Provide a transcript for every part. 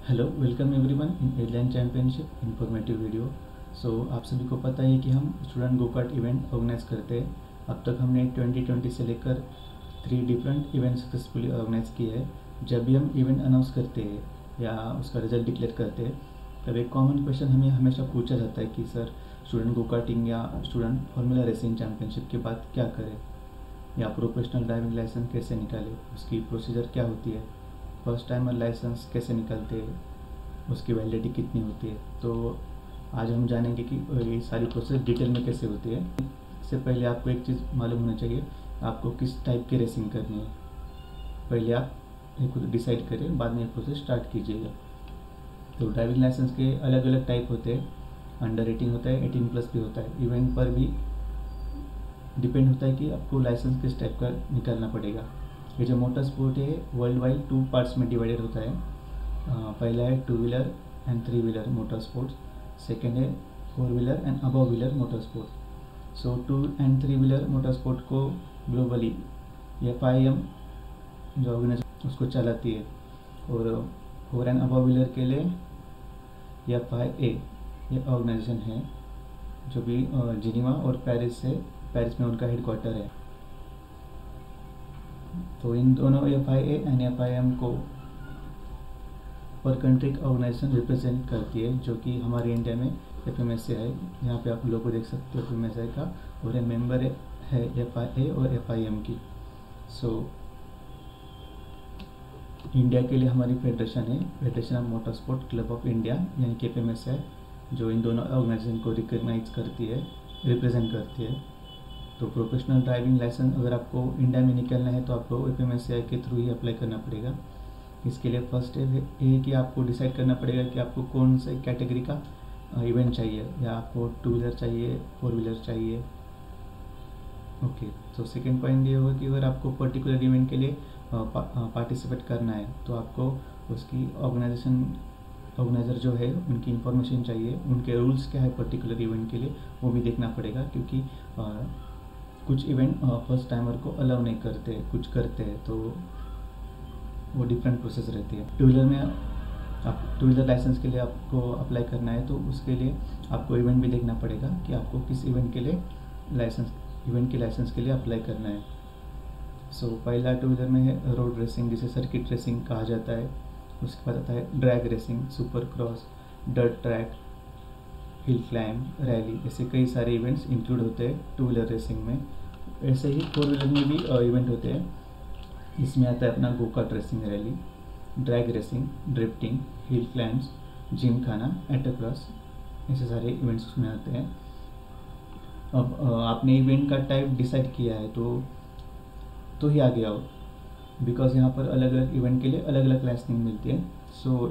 Hello, welcome everyone in airline championship informative video. आप सभी को पता है कि हम student go kart event organise करते हैं। अब तक हमने 2020 से लेकर 3 डिफरेंट इवेंट सक्सेसफुली ऑर्गेनाइज किए हैं। जब भी हम इवेंट अनाउंस करते हैं या उसका रिजल्ट डिक्लेयर करते हैं, तब एक कॉमन क्वेश्चन हमें हमेशा पूछा जाता है कि सर, स्टूडेंट गो कार्टिंग या स्टूडेंट फार्मूला रेसिंग चैम्पियनशिप के बाद क्या करें, या प्रोफेशनल ड्राइविंग लाइसेंस कैसे निकालें, उसकी प्रोसीजर क्या होती है, फर्स्ट टाइमर लाइसेंस कैसे निकालते हैं, उसकी वैलिडिटी कितनी होती है। तो आज हम जानेंगे कि ये सारी प्रोसेस डिटेल में कैसे होती है। इससे पहले आपको एक चीज़ मालूम होना चाहिए, आपको किस टाइप की रेसिंग करनी है। पहले आप खुद डिसाइड करें, बाद में प्रोसेस स्टार्ट कीजिएगा। तो ड्राइविंग लाइसेंस के अलग अलग टाइप होते हैं। अंडर 18 होता है, 18+ भी होता है। इवेंट पर भी डिपेंड होता है कि आपको लाइसेंस किस टाइप का निकालना पड़ेगा। ये जो मोटर स्पोर्ट है वर्ल्ड वाइड 2 पार्ट्स में डिवाइडेड होता है। पहला है 2 wheeler and 3 wheeler motor sports, second है 4 wheeler and above wheeler motor sports. 2 and 3 wheeler motor sport को ग्लोबली FIM जो ऑर्गेनाइजेशन उसको चलाती है, और 4 एंड अबव व्हीलर के लिए FIA ये ऑर्गेनाइजेशन है, जो भी जिनीवा और पेरिस में उनका हेडक्वार्टर है। तो इन दोनों FIA एंड FIM को पर कंट्री ऑर्गेनाइजेशन रिप्रेजेंट करती है, जो कि हमारे इंडिया में FMSA है। यहाँ पे आप लोगों को देख सकते हो FMSA का, और ये मेंबर है FIA और FIM की। इंडिया के लिए हमारी फेडरेशन है, federation of motor sport club of India, यानी कि FMSA, जो इन दोनों ऑर्गेनाइजेशन को रिकॉग्नाइज करती है, रिप्रेजेंट करती है। तो प्रोफेशनल ड्राइविंग लाइसेंस अगर आपको इंडिया में निकलना है तो आपको FMSA के थ्रू ही अप्लाई करना पड़ेगा। इसके लिए फर्स्ट स्टेप है कि आपको डिसाइड करना पड़ेगा कि आपको कौन से कैटेगरी का इवेंट चाहिए, या आपको 2 व्हीलर चाहिए, 4 व्हीलर चाहिए। ओके, तो सेकेंड पॉइंट ये होगा कि अगर आपको पर्टिकुलर इवेंट के लिए पार्टिसिपेट करना है तो आपको उसकी ऑर्गेनाइज़र जो है उनकी इन्फॉर्मेशन चाहिए, उनके रूल्स क्या है पर्टिकुलर इवेंट के लिए, वो भी देखना पड़ेगा। क्योंकि कुछ इवेंट फर्स्ट टाइमर को अलाउ नहीं करते, कुछ करते हैं, तो वो डिफरेंट प्रोसेस रहती है। 2 व्हीलर में आप 2 व्हीलर लाइसेंस के लिए आपको अप्लाई करना है, तो उसके लिए आपको इवेंट भी देखना पड़ेगा कि आपको किस इवेंट के लिए लाइसेंस के लिए अप्लाई करना है। पहला 2 व्हीलर में है रोड रेसिंग, जिसे सर्किट रेसिंग कहा जाता है। उसके बाद आता है drag racing, super cross, dirt track, hill climb, rally, ऐसे कई सारे इवेंट्स इंक्लूड होते हैं 2 व्हीलर रेसिंग में। ऐसे ही 4 व्हीलर में भी इवेंट होते हैं। इसमें आता है अपना go kart racing, rally, drag racing, drifting, hill climbs, gymkhana, autocross, ऐसे सारे इवेंट्स उसमें आते हैं। अब आपने इवेंट का टाइप डिसाइड किया है तो ही आगे आओ, बिकॉज यहाँ पर अलग अलग इवेंट के लिए अलग अलग लाइसेंसिंग मिलती है।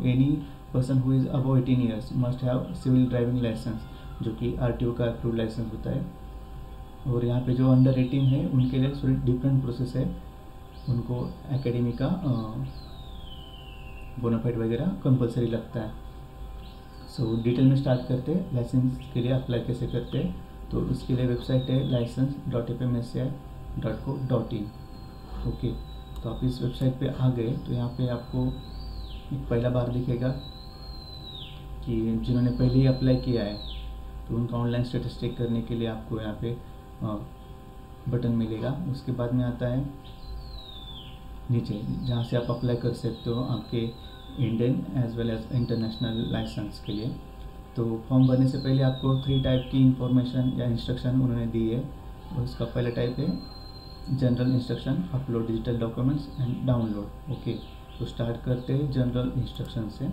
Any person who is above 18 years must have civil driving licence, जो कि RTO का अप्रूव्ड लाइसेंस होता है। और यहाँ पे जो अंडर 18 है उनके लिए थोड़ी डिफरेंट प्रोसेस है, उनको एकेडमी का बोनाफाइड वगैरह कंपलसरी लगता है। डिटेल में स्टार्ट करते हैं लाइसेंस के लिए अप्लाई कैसे करते हैं। तो उसके लिए वेबसाइट है license.fmsci.co.in। ओके, तो आप इस वेबसाइट पे आ गए तो यहाँ पे आपको एक पहला बार दिखेगा कि जिन्होंने पहले ही अप्लाई किया है तो उनका ऑनलाइन स्टेटस चेक करने के लिए आपको यहाँ पे बटन मिलेगा। उसके बाद में आता है नीचे, जहाँ से आप अप्लाई कर सकते हो आपके Indian as well as international licence के लिए। तो फॉर्म भरने से पहले आपको 3 टाइप की इंफॉर्मेशन या इंस्ट्रक्शन उन्होंने दी है। उसका पहला टाइप है general instruction, upload digital documents and download. Okay, तो स्टार्ट करते हैं जनरल इंस्ट्रक्शन से।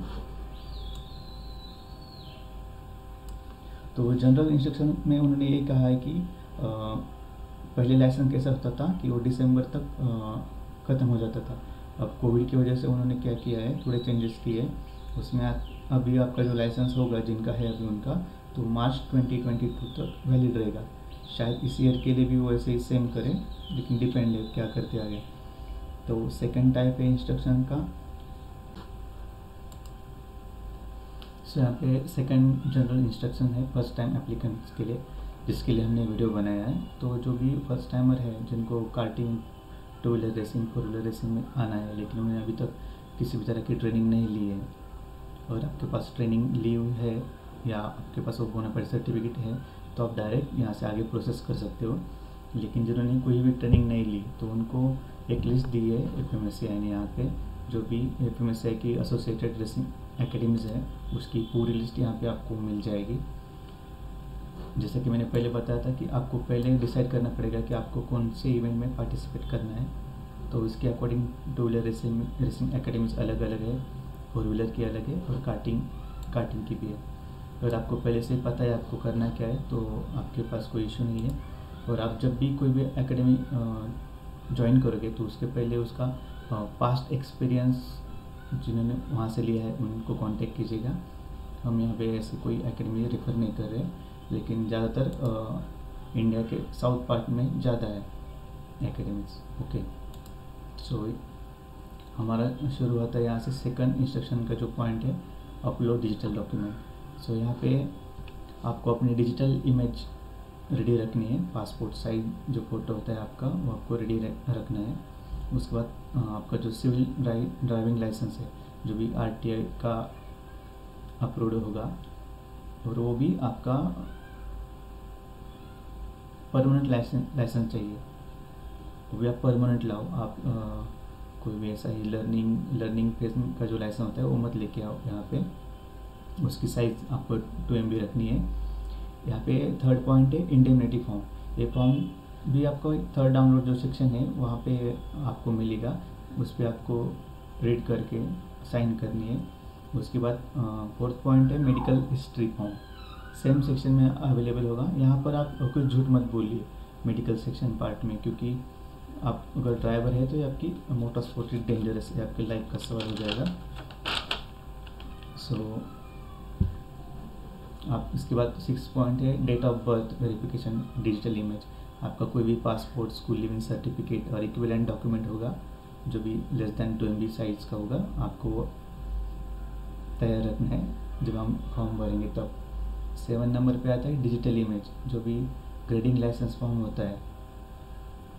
तो जनरल इंस्ट्रक्शन में उन्होंने ये कहा है कि पहले लाइसेंस कैसा होता था कि वो दिसंबर तक ख़त्म हो जाता था। अब कोविड की वजह से उन्होंने क्या किया है, थोड़े चेंजेस किए उसमें। अभी आपका जो लाइसेंस होगा जिनका है अभी उनका, तो मार्च 2022 तक वैलिड रहेगा। शायद इस ईयर के लिए भी वो ऐसे ही सेम करें, लेकिन डिपेंड है क्या करते आगे। तो सेकंड टाइप है इंस्ट्रक्शन का। यहाँ पे सेकंड जनरल इंस्ट्रक्शन है फर्स्ट टाइम एप्लीकेंट्स के लिए, जिसके लिए हमने वीडियो बनाया है। तो जो भी फर्स्ट टाइमर है जिनको karting, 2 wheeler racing, 4 wheeler racing में आना है, लेकिन उन्होंने अभी तक किसी भी तरह की ट्रेनिंग नहीं ली है, अगर आपके पास ट्रेनिंग लीव है या आपके पास वो बोनाफाइड सर्टिफिकेट है तो आप डायरेक्ट यहाँ से आगे प्रोसेस कर सकते हो। लेकिन जिन्होंने कोई भी ट्रेनिंग नहीं ली तो उनको एक लिस्ट दी है FMSCI ने यहाँ पे, जो भी FMSCI की एसोसिएटेड रेसिंग एकेडमीज़ है उसकी पूरी लिस्ट यहाँ पे आपको मिल जाएगी। जैसा कि मैंने पहले बताया था कि आपको पहले डिसाइड करना पड़ेगा कि आपको कौन से इवेंट में पार्टिसिपेट करना है। तो इसके according two wheeler racing academies अलग अलग है, फोर व्हीलर की अलग है और कार्टिंग की भी है। अगर आपको पहले से पता है आपको करना क्या है तो आपके पास कोई इशू नहीं है। और आप जब भी कोई भी एकेडमी ज्वाइन करोगे तो उसके पहले उसका पास्ट एक्सपीरियंस जिन्होंने वहाँ से लिया है उनको कांटेक्ट कीजिएगा। हम यहाँ पे ऐसे कोई एकेडमी रेफ़र नहीं कर रहे, लेकिन ज़्यादातर इंडिया के साउथ पार्ट में ज़्यादा है एकेडमीज। ओके, सो हमारा शुरू होता है यहाँ से सेकंड इंस्ट्रक्शन का जो पॉइंट है, अपलोड डिजिटल डॉक्यूमेंट। सो यहाँ पे आपको अपनी डिजिटल इमेज रेडी रखनी है। पासपोर्ट साइज जो फ़ोटो होता है आपका वो आपको रेडी रखना है। उसके बाद आपका जो सिविल ड्राइविंग लाइसेंस है जो भी RTI का अपलोड होगा, और वो भी आपका परमानेंट लाइसेंस चाहिए, वो भी आप परमानेंट लाओ। आप कोई भी ऐसा ही लर्निंग फेज का जो लाइसेंस होता है वो मत लेके आओ यहाँ पे। उसकी साइज़ आपको 2 MB रखनी है। यहाँ पे थर्ड पॉइंट है इंडेमनिटी फॉर्म। ये फॉर्म भी आपको थर्ड डाउनलोड जो सेक्शन है वहाँ पे आपको मिलेगा, उस पर आपको रीड करके साइन करनी है। उसके बाद फोर्थ पॉइंट है medical history form, same section में अवेलेबल होगा। यहाँ पर आप कुछ झूठ मत बोलिए मेडिकल सेक्शन पार्ट में, क्योंकि आप अगर ड्राइवर है तो ये आपकी मोटर स्पोर्ट डेंजरस है, आपकी लाइफ का सवाल हो जाएगा। सो आप इसके बाद 6 पॉइंट है date of birth verification digital image. आपका कोई भी पासपोर्ट, स्कूल लिविंग सर्टिफिकेट और इक्विवेलेंट डॉक्यूमेंट होगा जो भी लेस दैन 2 MB साइज़ का होगा, आपको तैयार रखना है जब हम फॉर्म भरेंगे तब। 7 नंबर पे आता है डिजिटल इमेज, जो भी ग्रेडिंग लाइसेंस फॉर्म होता है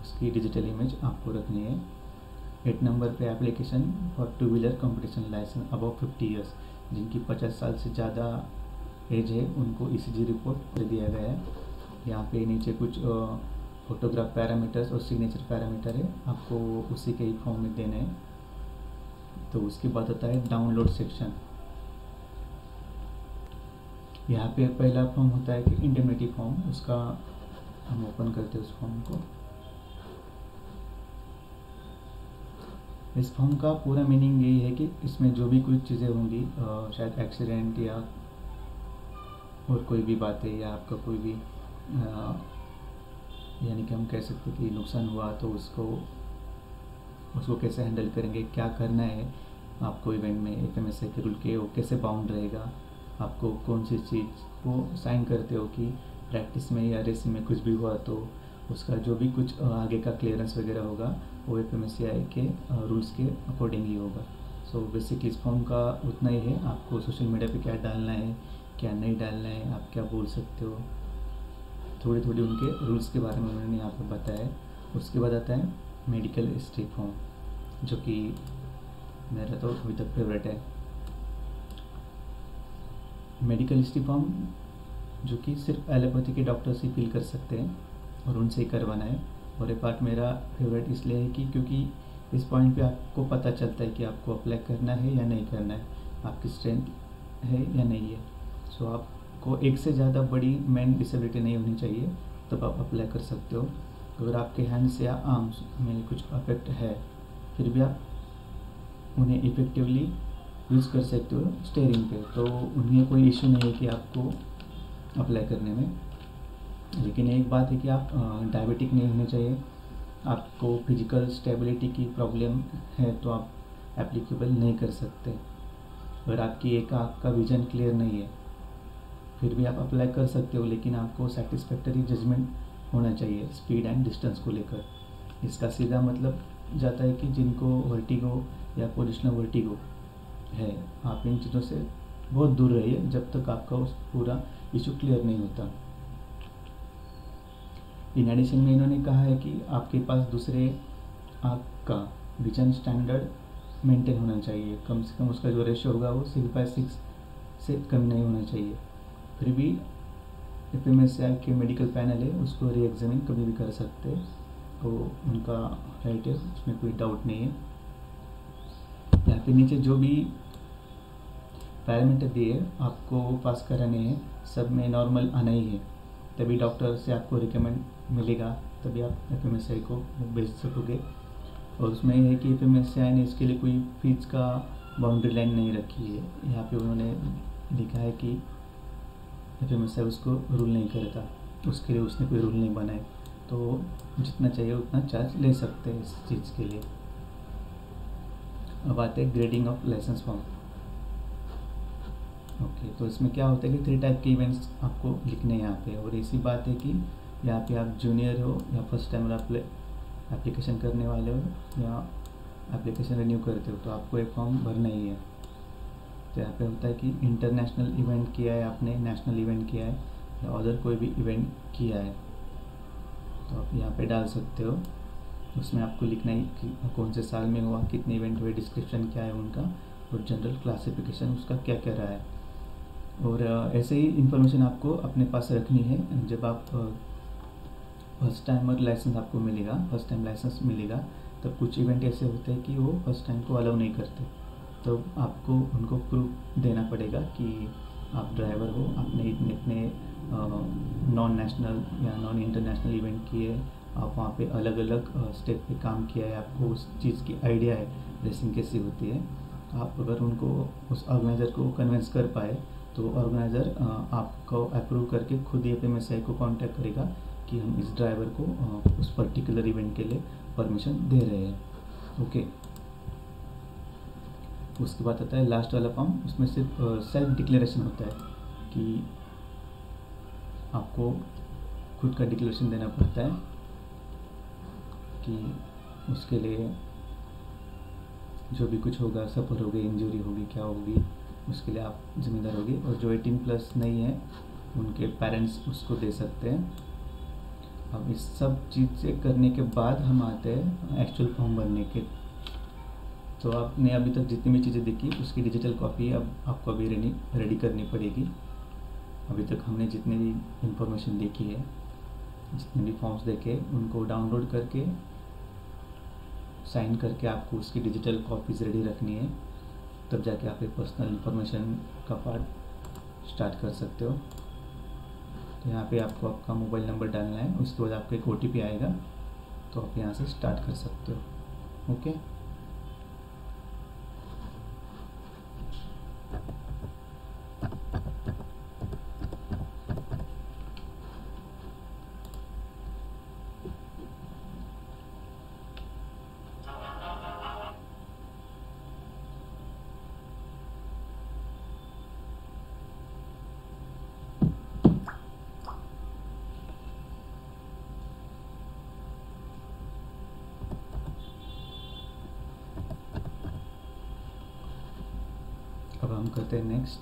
उसकी डिजिटल इमेज आपको रखनी है। 8 नंबर पे application for 2 wheeler competition licence above 50 years, जिनकी 50 साल से ज़्यादा एज है उनको ECG रिपोर्ट दे दिया गया है। यहाँ पे नीचे कुछ फोटोग्राफ पैरामीटर्स और सिग्नेचर पैरामीटर है, आपको उसी के ही फॉर्म में देना है। तो उसके बाद होता है डाउनलोड सेक्शन। यहाँ पे पहला फॉर्म होता है कि इंडेमनिटी फॉर्म, उसका हम ओपन करते हैं उस फॉर्म को। इस फॉर्म का पूरा मीनिंग यही है कि इसमें जो भी कुछ चीज़ें होंगी, शायद एक्सीडेंट या और कोई भी बातें, या आपका कोई भी यानी कि हम कह सकते हैं कि नुकसान हुआ तो उसको कैसे हैंडल करेंगे, क्या करना है आपको इवेंट में, FMSCI के रूल के वो कैसे बाउंड रहेगा, आपको कौन सी चीज़ को साइन करते हो कि प्रैक्टिस में या रेस में कुछ भी हुआ तो उसका जो भी कुछ आगे का क्लियरेंस वगैरह होगा वो FMSCI के रूल्स के अकॉर्डिंग ही होगा। सो बेसिकली इस फॉर्म का उतना ही है। आपको सोशल मीडिया पे क्या डालना है, क्या नहीं डालना है, आप क्या बोल सकते हो, थोड़ी थोड़ी उनके रूल्स के बारे में उन्होंने यहाँ पर बताया। उसके बाद आता है मेडिकल हिस्ट्री फॉर्म, जो कि मेरा तो अभी तक फेवरेट है। मेडिकल हिस्ट्री फॉर्म जो कि सिर्फ एलोपैथी के डॉक्टर्स ही फिल कर सकते हैं और उनसे ही करवाना है। और ये पार्ट मेरा फेवरेट इसलिए है कि क्योंकि इस पॉइंट पे आपको पता चलता है कि आपको अप्लाई करना है या नहीं करना है, आपकी स्ट्रेंथ है या नहीं है। सो आपको एक से ज़्यादा बड़ी मेन डिसेबिलिटी नहीं होनी चाहिए तब आप अप्लाई कर सकते हो। अगर आपके हैंड्स या आर्म्स में कुछ अफेक्ट है फिर भी आप उन्हें इफ़ेक्टिवली यूज़ कर सकते हो स्टीयरिंग पे, तो उन्हें कोई इशू नहीं है कि आपको अप्लाई करने में। लेकिन एक बात है कि आप डायबिटिक नहीं होने चाहिए, आपको फिजिकल स्टेबिलिटी की प्रॉब्लम है तो आप एप्लीकेबल नहीं कर सकते। अगर आपकी एक आँख का विजन क्लियर नहीं है फिर भी आप अप्लाई कर सकते हो, लेकिन आपको सेटिस्फैक्टरी जजमेंट होना चाहिए स्पीड एंड डिस्टेंस को लेकर। इसका सीधा मतलब जाता है कि जिनको वर्टिगो या पोजिशनल वर्टिगो है, आप इन चीज़ों से बहुत दूर रहिए जब तक आपका उस पूरा इशू क्लियर नहीं होता। इन एडिशन में इन्होंने कहा है कि आपके पास दूसरे आँख का विजन स्टैंडर्ड मेंटेन होना चाहिए, कम से कम उसका जो रेशो होगा वो 6/6 से कम नहीं होना चाहिए। फिर भी एफएमएसआई के मेडिकल पैनल है उसको री एग्जामिन कभी भी कर सकते हैं, तो उनका राइट है, उसमें कोई डाउट नहीं है। यहाँ पे नीचे जो भी पैरामीटर दिए आपको पास कराने हैं, सब में नॉर्मल आना ही है, तभी डॉक्टर से आपको रिकमेंड मिलेगा, तभी आप एफएमएसआई को भेज सकोगे। और उसमें यह है कि एफएमएसआई ने इसके लिए कोई फीस का बाउंड्री लाइन नहीं रखी है। यहाँ पे उन्होंने लिखा है कि एफएमएसआई उसको रूल नहीं करता, उसके लिए उसने कोई रूल नहीं बनाए, तो जितना चाहिए उतना चार्ज ले सकते हैं इस चीज़ के लिए। अब आते हैं grading of licence form. Okay, तो इसमें क्या होता है कि 3 टाइप के इवेंट्स आपको लिखने हैं यहाँ पे। और ऐसी बात है कि यहाँ पे आप जूनियर हो या फर्स्ट टाइम आप एप्लीकेशन करने वाले हो या एप्लीकेशन रिन्यू करते हो, तो आपको एक फॉर्म भरना ही है। तो यहाँ पे होता है कि इंटरनेशनल इवेंट किया है आपने, नेशनल इवेंट किया है या अदर कोई भी इवेंट किया है, तो आप यहाँ पे डाल सकते हो। उसमें आपको लिखना है कि कौन से साल में हुआ, कितने इवेंट हुए, डिस्क्रिप्शन क्या है उनका, और जनरल क्लासिफिकेशन उसका क्या क्या रहा है। और ऐसे ही इन्फॉर्मेशन आपको अपने पास रखनी है। जब आप फर्स्ट टाइमर लाइसेंस आपको मिलेगा, फर्स्ट टाइम लाइसेंस मिलेगा, तब कुछ इवेंट ऐसे होते हैं कि वो फर्स्ट टाइम को अलाउ नहीं करते, तो आपको उनको प्रूफ देना पड़ेगा कि आप ड्राइवर हो, आपने इतने इतने नॉन नेशनल या नॉन इंटरनेशनल इवेंट किए, आप वहाँ पे अलग अलग स्टेप पे काम किया है, आपको उस चीज़ की आइडिया है रेसिंग कैसी होती है। आप अगर उनको, उस ऑर्गेनाइज़र को कन्विंस कर पाए, तो ऑर्गेनाइज़र आपको अप्रूव करके खुद ही एफएमएसआई को कांटेक्ट करेगा कि हम इस ड्राइवर को उस पर्टिकुलर इवेंट के लिए परमिशन दे रहे हैं। ओके, उसके बाद आता है लास्ट वाला फॉर्म। उसमें सिर्फ सेल्फ डिक्लेरेशन होता है कि आपको खुद का डिक्लेरेशन देना पड़ता है कि उसके लिए जो भी कुछ होगा, सफ़र होगी, इंजरी होगी, क्या होगी, उसके लिए आप जिम्मेदार होगी। और जो 18+ नहीं है उनके पेरेंट्स उसको दे सकते हैं। अब इस सब चीज़ें करने के बाद हम आते हैं एक्चुअल फॉर्म भरने के। तो आपने अभी तक जितनी भी चीज़ें देखी उसकी डिजिटल कॉपी अब आपको अभी रेडी करनी पड़ेगी। अभी तक हमने जितनी भी इंफॉर्मेशन देखी है, जितने भी फॉर्म्स देखे, उनको डाउनलोड करके साइन करके आपको उसकी डिजिटल कॉपीज़ रेडी रखनी है, तब जाके आप एक पर्सनल इंफॉर्मेशन का पार्ट स्टार्ट कर सकते हो। तो यहाँ पे आपको आपका मोबाइल नंबर डालना है, उसके बाद आपको एक OTP आएगा, तो आप यहाँ से स्टार्ट कर सकते हो। ओके, अब हम करते हैं नेक्स्ट।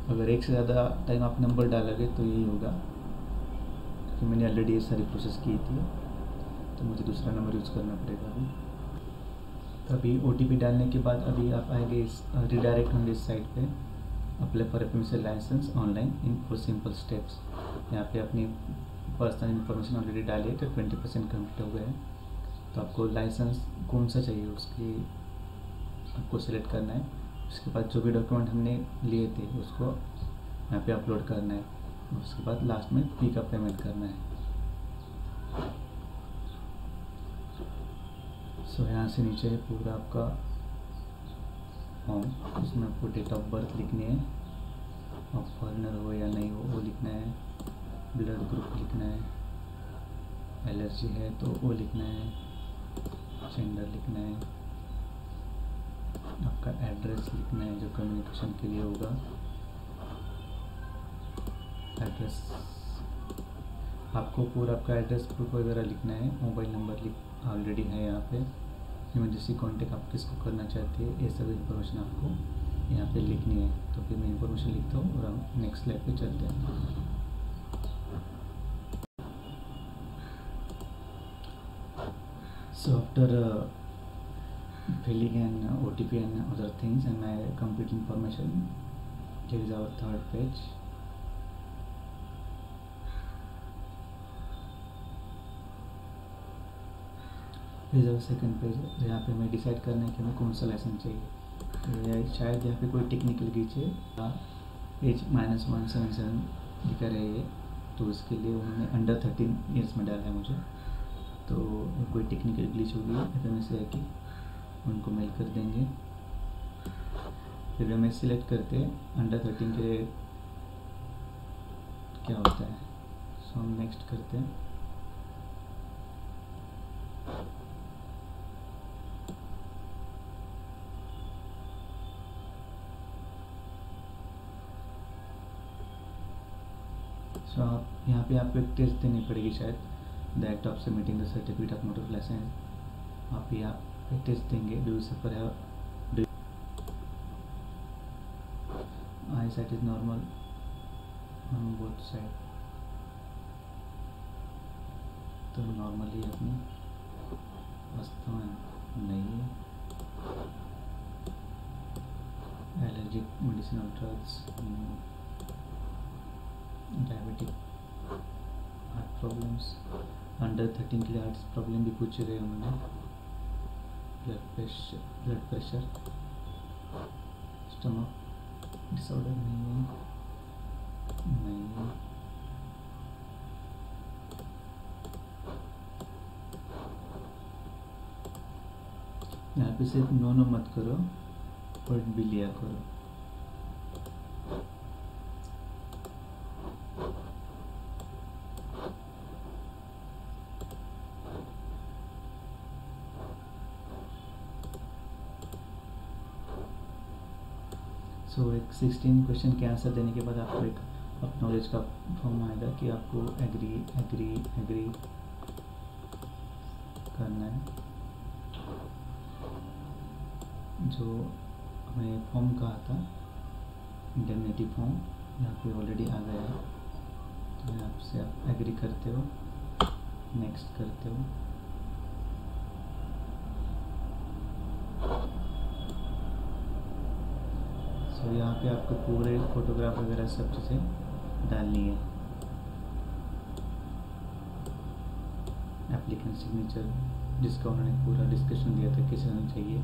अगर एक से ज़्यादा टाइम आप नंबर डालोगे तो यही होगा, क्योंकि मैंने ऑलरेडी ये सारी प्रोसेस की थी, तो मुझे दूसरा नंबर यूज़ करना पड़ेगा अभी। OTP डालने के बाद अभी आप आएंगे इस रिडायरेक्ट होंगे इस साइट पे, apply for FMSI licence online in 4 simple steps. यहाँ पे अपनी पर्सनल इन्फॉर्मेशन ऑलरेडी डाली है, तो 20% कंप्लीट हो गए हैं। तो आपको लाइसेंस कौन सा चाहिए उसकी आपको सिलेक्ट करना है। उसके बाद जो भी डॉक्यूमेंट हमने लिए थे उसको यहाँ पे अपलोड करना है। उसके बाद लास्ट में फी का पेमेंट करना है। सो यहाँ से नीचे है पूरा आपका फॉर्म, उसमें आपको डेट ऑफ बर्थ लिखनी है, आप फॉरेनर हो या नहीं हो वो लिखना है, ब्लड ग्रुप लिखना है, एलर्जी है तो वो लिखना है, जेंडर लिखना है, आपका एड्रेस लिखना है जो कम्युनिकेशन के लिए होगा, एड्रेस आपको पूरा आपका एड्रेस प्रूफ वगैरह लिखना है, मोबाइल नंबर ऑलरेडी है यहाँ पे, इमरजेंसी कॉन्टेक्ट आप किसको करना चाहते हैं, ये सब इन्फॉर्मेशन आपको यहाँ पे लिखनी है, तो फिर मैं इन्फॉर्मेशन लिखता हूँ और हम नेक्स्ट स्लाइड पे चलते हैं। So after filling in OTP and other things and my complete information, here is our third page. Here is our second page. यहाँ पे हमें डिसाइड करना है कि हमें कौन सा लाइसेंस चाहिए। शायद यहाँ पे कोई टेक्निकल ग्लिच है, एज -177 दिखा रही है, तो उसके लिए उन्होंने अंडर 13 ईयर्स में डाला है मुझे। तो कोई टेक्निकल ग्लिच होगी FMS से कि उनको मेल कर देंगे। फिर हमें सिलेक्ट करते हैं अंडर 13 के क्या होता है, सो हम नेक्स्ट करते हैं। सो आप यहाँ पे आपको एक टेस्ट देनी पड़ेगी शायद, the act of submitting the certificate of motor licence. आप यहाँ पे टेस्ट देंगे, डू सफर है, I sight is normal on both side, तो नॉर्मली अपनी वस्तुएं नहीं है, allergic medicinal drugs, diabetic, heart problems, under 13 के लिए हार्ट प्रॉब्लम भी पूछ रहे हैं उन्होंने, ब्लड प्रेशर, स्टमक डिसऑर्डर नहीं है, यहाँ पे सिर्फ नो मत करो, वर्ड भी लिया करो। सो एक 16 क्वेश्चन के आंसर देने के बाद आपको एक नॉलेज का फॉर्म आएगा कि आपको एग्री करना है। जो हमें फॉर्म कहा था इंडेमनिटी फॉर्म, यहाँ पे ऑलरेडी आ गया है, तो यहाँ से आप एग्री करते हो, नेक्स्ट करते हो। तो यहाँ पे आपको पूरे फोटोग्राफ वगैरह सब चीज़ें डालनी है, एप्लीकेंट सिग्नेचर जिसका उन्होंने पूरा डिस्कशन दिया था किस होना चाहिए,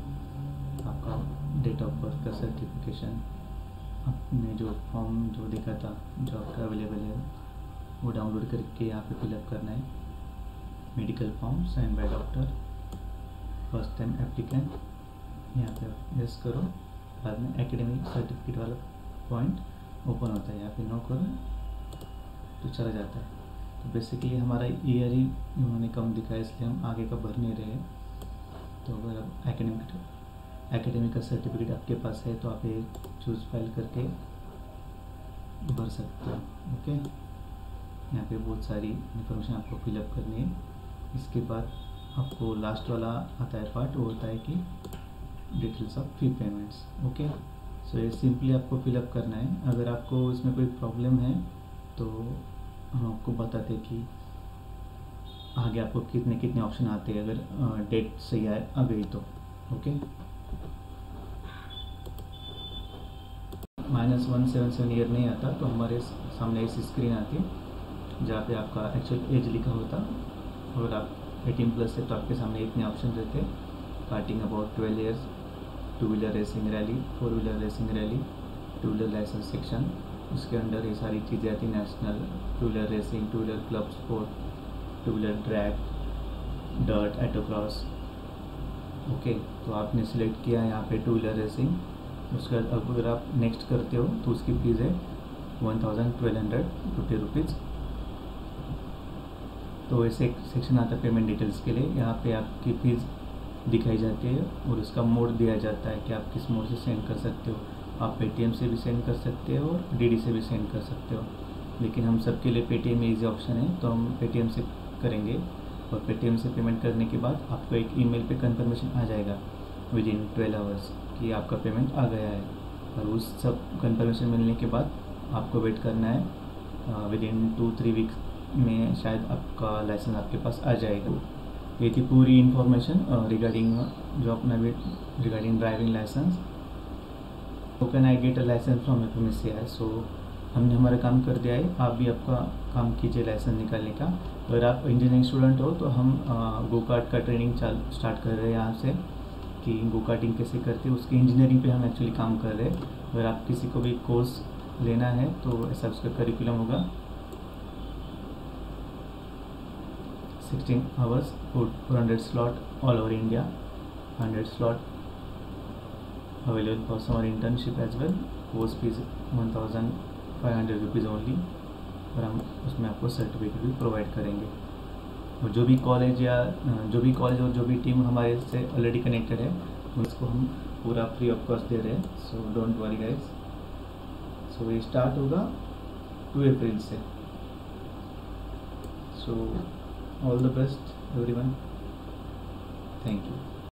आपका डेट ऑफ बर्थ का सर्टिफिकेशन, आपने जो फॉर्म जो देखा था जो आपका अवेलेबल है वो डाउनलोड करके यहाँ पे फिलअप करना है, medical form sign by doctor, first time applicant, यहाँ पे आप यस करो, बाद में एकेडमिक सर्टिफिकेट वाला पॉइंट ओपन होता है, यहाँ पे नो करो तो चला जाता है। तो बेसिकली हमारा ईयर ही उन्होंने कम दिखाया, इसलिए हम आगे का भर नहीं रहे। तो अगर आप एकेडमिक का सर्टिफिकेट आपके पास है तो आप ये चूज़ फाइल करके भर सकते हो। ओके, यहाँ पे बहुत सारी इन्फॉर्मेशन आपको फिलअप करनी है। इसके बाद आपको लास्ट वाला आता है पार्ट, वो होता है कि details of fee payments. Okay, so ये सिंपली आपको फिलअप करना है। अगर आपको इसमें कोई प्रॉब्लम है तो हम आपको बताते कि आगे आपको कितने ऑप्शन आते हैं अगर डेट सही आ गई तो। ओके, -177 ईयर नहीं आता तो हमारे सामने ऐसी स्क्रीन आती है जहाँ पे आपका एक्चुअल एज लिखा होता। अगर आप 18+ है तो आपके सामने इतने ऑप्शन रहते हैं, starting about 12 years, 2 wheeler racing rally, 4 wheeler racing rally, 2 wheeler licence section, उसके अंदर ये सारी चीज़ें आती, national 2 wheeler racing, 2 wheeler club sport, 2 wheeler drag, dirt, autocross. Okay, तो आपने सिलेक्ट किया यहाँ पे 2 व्हीलर रेसिंग। उसके बाद अब अगर आप नेक्स्ट करते हो तो उसकी फ़ीस है 1250 रुपीज़। तो ऐसे एक सेक्शन आता है पेमेंट डिटेल्स के लिए, यहाँ पे आपकी फ़ीस दिखाई जाती है और उसका मोड दिया जाता है कि आप किस मोड से सेंड कर सकते हो। आप पेटीएम से भी सेंड कर सकते हो और डीडी से भी सेंड कर सकते हो, लेकिन हम सबके लिए पेटीएम में ईजी ऑप्शन है तो हम पेटीएम से करेंगे। और पेटीएम से पेमेंट करने के बाद आपको एक ईमेल पे कंफर्मेशन आ जाएगा विदिन 12 आवर्स कि आपका पेमेंट आ गया है। और उस सब कंफर्मेशन मिलने के बाद आपको वेट करना है। विद इन 2-3 वीक्स में शायद आपका लाइसेंस आपके पास आ जाएगा। ये थी पूरी इन्फॉर्मेशन रिगार्डिंग जो अपना regarding driving licence. How can I get a licence from FMSCI। So हमने हमारा काम कर दिया है, आप भी आपका काम कीजिए लाइसेंस निकालने का। अगर आप इंजीनियरिंग स्टूडेंट हो तो हम गो कार्ट का ट्रेनिंग स्टार्ट कर रहे हैं यहाँ से, कि गो कार्टिंग कैसे करते हैं उसकी इंजीनियरिंग पे हम एक्चुअली काम कर रहे हैं। अगर आप किसी को भी कोर्स लेना है तो ऐसा उसका करिकुलम होगा 16 hours 400 slot all over India, 100 slot available for summer internship as well. Course fees 1500 rupees only, और हम उसमें आपको सर्टिफिकेट भी प्रोवाइड करेंगे। और जो भी कॉलेज और जो भी टीम हमारे से ऑलरेडी कनेक्टेड है उसको हम पूरा फ्री ऑफ कॉस्ट दे रहे हैं। So don't worry guys. So ये स्टार्ट होगा 2 अप्रैल से। So all the best everyone, thank you.